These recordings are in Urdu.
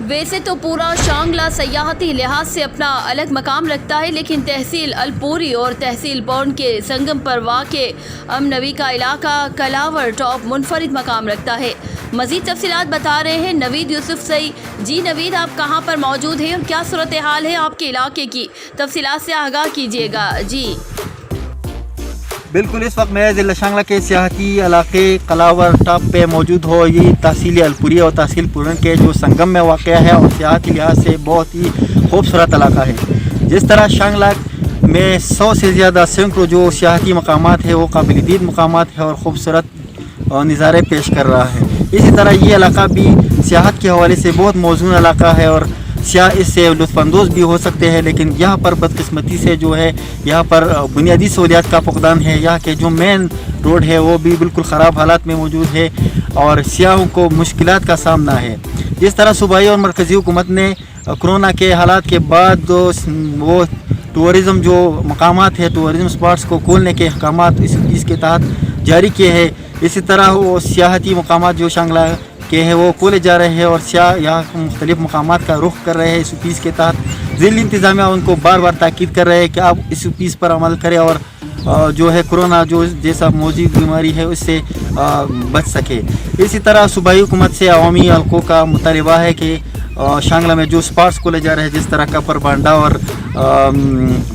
ویسے تو پورا شانگلہ سیاحتی لحاظ سے اپنا الگ مقام رکھتا ہے، لیکن تحصیل الپوری اور تحصیل پونڈ کے سنگم پر واقع امنوی کا علاقہ کلاور ٹاپ منفرد مقام رکھتا ہے۔ مزید تفصیلات بتا رہے ہیں نوید یوسف سئی۔ جی نوید، آپ کہاں پر موجود ہیں اور کیا صورتحال ہے آپ کے علاقے کی؟ تفصیلات سے آگاہ کیجیے گا۔ جی بالکل، اس وقت میں ضلع شانگلہ کے سیاحتی علاقے کلاور ٹاپ پہ موجود ہو۔ یہ تحصیل الپوری اور تحصیل پورن کے جو سنگم میں واقع ہے اور سیاحتی لحاظ سے بہت ہی خوبصورت علاقہ ہے۔ جس طرح شانگلہ میں 100 سے زیادہ سینکڑوں جو سیاحتی مقامات ہیں وہ قابل دید مقامات ہیں اور خوبصورت نظارے پیش کر رہا ہے، اسی طرح یہ علاقہ بھی سیاحت کے حوالے سے بہت موزوں علاقہ ہے اور سیاح اس سے لطف اندوز بھی ہو سکتے ہیں۔ لیکن یہاں پر بدقسمتی سے جو ہے یہاں پر بنیادی سہولیات کا فقدان ہے۔ یہاں کے جو مین روڈ ہے وہ بھی بالکل خراب حالات میں موجود ہے اور سیاحوں کو مشکلات کا سامنا ہے۔ جس طرح صوبائی اور مرکزی حکومت نے کرونا کے حالات کے بعد وہ ٹورزم جو مقامات ہیں، ٹورزم سپاٹس کو کھولنے کے احکامات اس کے تحت جاری کیے ہیں، اسی طرح وہ سیاحتی مقامات جو شانگلہ کے ہیں وہ کھولے جا رہے ہیں اور سیاح یہاں مختلف مقامات کا رخ کر رہے ہیں۔ اس پیس کے تحت ضلعی انتظامیہ ان کو بار بار تاکید کر رہے ہیں کہ آپ اس پیس پر عمل کریں اور جو ہے کرونا جو جیسا موجی بیماری ہے اس سے بچ سکے۔ اسی طرح صوبائی حکومت سے عوامی حلقوں کا مطالبہ ہے کہ شانگلہ میں جو سپاٹس کھولے جا رہے ہیں، جس طرح کپر بانڈا اور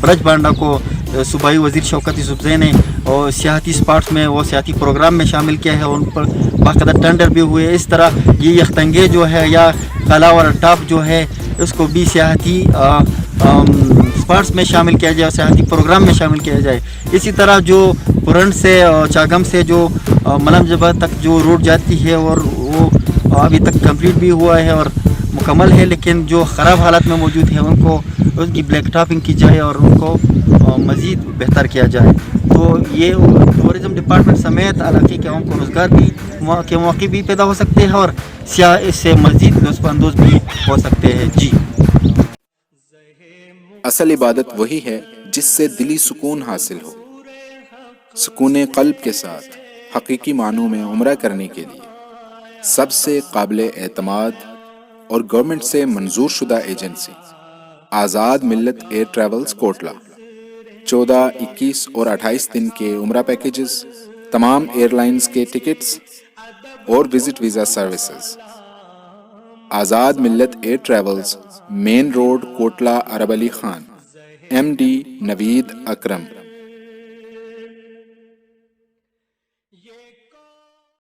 برج بانڈا کو صوبائی وزیر شوکت یوسفزئی نے اور سیاحتی سپاٹس میں وہ سیاحتی پروگرام میں شامل کیا ہے، ان پر باقاعدہ ٹینڈر بھی ہوئے۔ اس طرح یہ یختنگے جو ہے یا کلاور ٹاپ جو ہے اس کو بھی سیاحتی سپاٹس میں شامل کیا جائے، سیاحتی پروگرام میں شامل کیا جائے۔ اسی طرح جو پورنڈ سے چاگم سے جو ملم جبہ تک جو روڈ جاتی ہے اور وہ ابھی تک کمپلیٹ بھی ہوا ہے اور مکمل ہے، لیکن جو خراب حالات میں موجود ہے ان کو اس کی بلیک ٹاپنگ کی جائے اور ان کو مزید بہتر کیا جائے۔ تو یہ ٹورزم ڈپارٹمنٹ سمیت علاقے کے عوام کو روزگار بھی کے مواقع بھی پیدا ہو سکتے ہیں اور سیاح اس سے مزید لطف اندوز بھی ہو سکتے ہیں۔ جی اصل عبادت وہی ہے جس سے دلی سکون حاصل ہو۔ سکون قلب کے ساتھ حقیقی معنوں میں عمرہ کرنے کے لیے سب سے قابل اعتماد اور گورنمنٹ سے منظور شدہ ایجنسی آزاد ملت ایئر ٹریولز کوٹلہ 14، 21 اور 28 دن کے عمرہ پیکیجز، تمام ایئر لائنز کے ٹکٹس اور visit visa services. Azad Millat air travels, main road, Kotla, Arab Ali Khan, MD Naveed اکرم۔